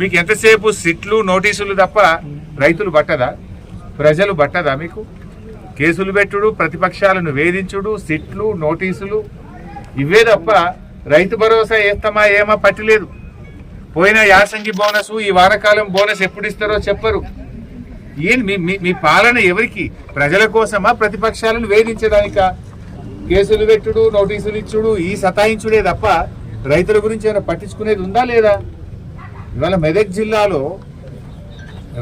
మీకు ఎంతసేపు సిట్లు నోటీసులు తప్ప రైతులు బట్టదా, ప్రజలు బట్టదా? మీకు కేసులు పెట్టుడు, ప్రతిపక్షాలను వేధించుడు, సిట్లు నోటీసులు ఇవే తప్ప రైతు భరోసా వేస్తామా ఏమా పట్టలేదు. పోయిన యాసంగి బోనస్, ఈ వానకాలం బోనస్ ఎప్పుడు ఇస్తారో చెప్పరు. మీ పాలన ఎవరికి? ప్రజల కోసమా, ప్రతిపక్షాలను వేధించడానికా? కేసులు పెట్టుడు, నోటీసులు ఇచ్చుడు, ఈ సతాయించుడే తప్ప రైతుల గురించి ఏమైనా పట్టించుకునేది ఉందా లేదా? ఇవాళ మెదక్ జిల్లాలో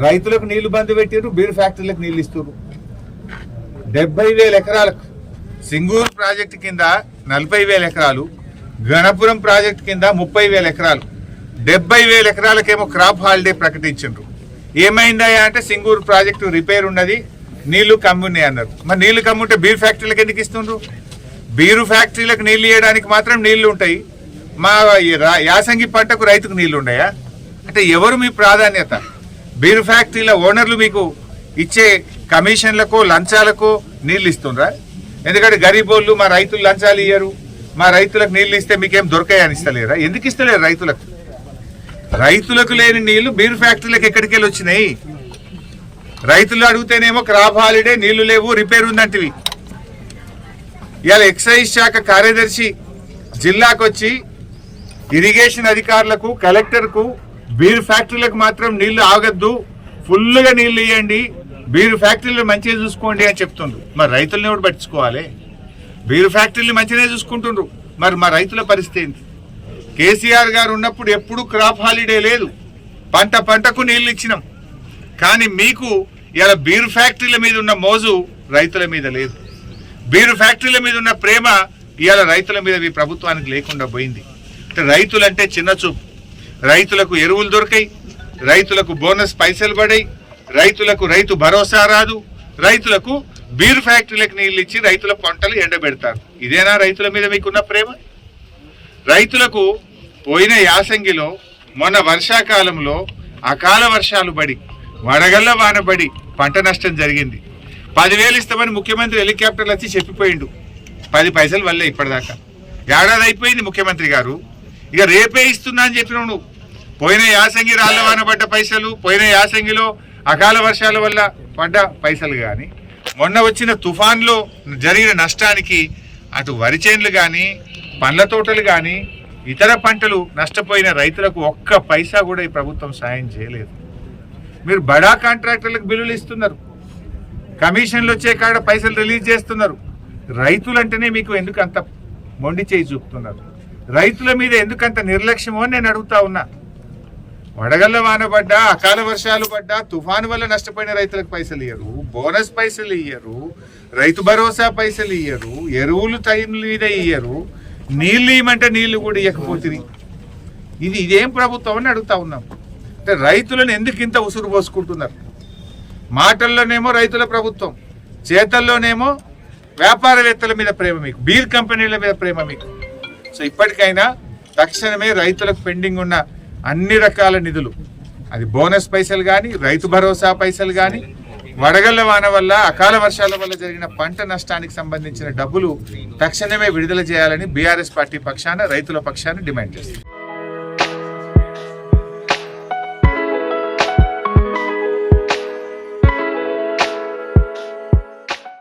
రైతులకు నీళ్లు బంద్ పెట్టారు, బీర్ ఫ్యాక్టరీలకు నీళ్లు ఇస్తున్నారు. 70,000 ఎకరాలకు సింగూరు ప్రాజెక్టు కింద 40,000 ఎకరాలు, గణపురం ప్రాజెక్టు కింద 30,000 ఎకరాలు, 70,000 ఎకరాలకేమో క్రాప్ హాలిడే ప్రకటించారు. ఏమైందా అంటే సింగూరు ప్రాజెక్టు రిపేర్ ఉన్నది, నీళ్లు కమ్మున్నాయి అన్నారు. మరి నీళ్లు కమ్ముంటే బీర్ ఫ్యాక్టరీలకు ఎందుకు ఇస్తుండ్రు? బీరు ఫ్యాక్టరీలకు నీళ్లు ఇవ్వడానికి మాత్రం నీళ్లు ఉంటాయి, మా యాసంగి పంటకు రైతుకు నీళ్లు ఉన్నాయా? అంటే ఎవరు మీ ప్రాధాన్యత? బీరు ఫ్యాక్టరీల ఓనర్లు మీకు ఇచ్చే కమిషన్లకు లంచాలకు నీళ్లు ఇస్తుండ్రా? ఎందుకంటే గరీబోళ్ళు మా రైతులు లంచాలు ఇయ్యరు, మా రైతులకు నీళ్లు ఇస్తే మీకేం దొరకాయని ఇస్తలేరా? ఎందుకు ఇస్తలేరు రైతులకు? రైతులకు లేని నీళ్లు బీరు ఫ్యాక్టరీలకు ఎక్కడికి వెళ్ళి వచ్చినాయి? రైతులు అడిగితేనేమో క్రాప్ హాలిడే, నీళ్లు లేవు, రిపేర్ ఉందంటివి. ఇవాళ ఎక్సైజ్ శాఖ కార్యదర్శి జిల్లాకు వచ్చి ఇరిగేషన్ అధికారులకు, కలెక్టర్కు బీరు ఫ్యాక్టరీలకు మాత్రం నీళ్లు ఆగద్దు, ఫుల్గా నీళ్లు ఇవ్వండి, బీరు ఫ్యాక్టరీలు మంచిగా చూసుకోండి అని చెప్తుండ్రు. మరి రైతులను ఎవరు పట్టించుకోవాలి? బీరు ఫ్యాక్టరీలు మంచిగానే చూసుకుంటుండ్రు, మరి మా రైతుల పరిస్థితి ఏంటి? కేసీఆర్ గారు ఉన్నప్పుడు ఎప్పుడు క్రాప్ హాలిడే లేదు, పంటకు నీళ్లు ఇచ్చినాం. కానీ మీకు ఇలా బీరు ఫ్యాక్టరీల మీద ఉన్న మోజు రైతుల మీద లేదు. బీరు ఫ్యాక్టరీల మీద ఉన్న ప్రేమ ఇవాళ రైతుల మీద మీ ప్రభుత్వానికి లేకుండా పోయింది. రైతులంటే చిన్న చూపు. రైతులకు ఎరువులు దొరికాయి, రైతులకు బోనస్ పైసలు పడాయి, రైతులకు రైతు భరోసా రాదు, రైతులకు బీరు ఫ్యాక్టరీలకు నీళ్ళు ఇచ్చి రైతుల పంటలు ఎండబెడతారు. ఇదేనా రైతుల మీద మీకున్న ప్రేమ? రైతులకు పోయిన యాసంగిలో, మొన్న వర్షాకాలంలో అకాల వర్షాలు పడి, వడగళ్ళ వానబడి పంట నష్టం జరిగింది. 10,000 ఇస్తామని ముఖ్యమంత్రి హెలికాప్టర్లు వచ్చి చెప్పిపోయిండు. 10 పైసలు వల్లే ఇప్పటిదాకా. ఏడాది అయిపోయింది ముఖ్యమంత్రి గారు, ఇక రేపే ఇస్తున్నా అని చెప్పినావు నువ్వు. పోయిన యాసంగి రాళ్ల వాన పడ్డ పైసలు, పోయిన యాసంగిలో అకాల వర్షాల వల్ల పడ్డ పైసలు కానీ, మొన్న వచ్చిన తుఫాన్లో జరిగిన నష్టానికి అటు వరి చేన్లు కానీ, పండ్ల తోటలు కానీ, ఇతర పంటలు నష్టపోయిన రైతులకు ఒక్క పైసా కూడా ఈ ప్రభుత్వం సాయం చేయలేదు. మీరు బడా కాంట్రాక్టర్లకు బిల్లులు ఇస్తున్నారు, కమిషన్లు వచ్చే కాడ పైసలు రిలీజ్ చేస్తున్నారు. రైతులంటేనే మీకు ఎందుకు అంత మొండి చేయి చూపుతున్నారు? రైతుల మీద ఎందుకంత నిర్లక్ష్యమో అని నేను అడుగుతా ఉన్నా. వడగళ్ళ వాన పడ్డా, అకాల వర్షాలు పడ్డా, తుఫాను వల్ల నష్టపోయిన రైతులకు పైసలు ఇయ్యరు, బోనస్ పైసలు ఇయ్యరు, రైతు భరోసా పైసలు ఇయ్యరు, ఎరువులు టైం మీద ఇయ్యరు, నీళ్ళు ఇవ్వమంటే నీళ్లు కూడా ఇవ్వకపోతుంది. ఇదేం ప్రభుత్వం అని అడుగుతా ఉన్నాం. అంటే రైతులను ఎందుకు ఇంత ఉసురు పోసుకుంటున్నారు? మాటల్లోనేమో రైతుల ప్రభుత్వం, చేతల్లోనేమో వ్యాపారవేత్తల మీద ప్రేమ మీకు, బీర్ కంపెనీల మీద ప్రేమ మీకు. సో ఇప్పటికైనా తక్షణమే రైతులకు పెండింగ్ ఉన్న అన్ని రకాల నిధులు, అది బోనస్ పైసలు కానీ, రైతు భరోసా పైసలు కానీ, వడగళ్ల వాన వల్ల, అకాల వర్షాల వల్ల జరిగిన పంట నష్టానికి సంబంధించిన డబ్బులు తక్షణమే విడుదల చేయాలని బీఆర్ఎస్ పార్టీ పక్షాన, రైతుల పక్షాన డిమాండ్ చేస్తుంది.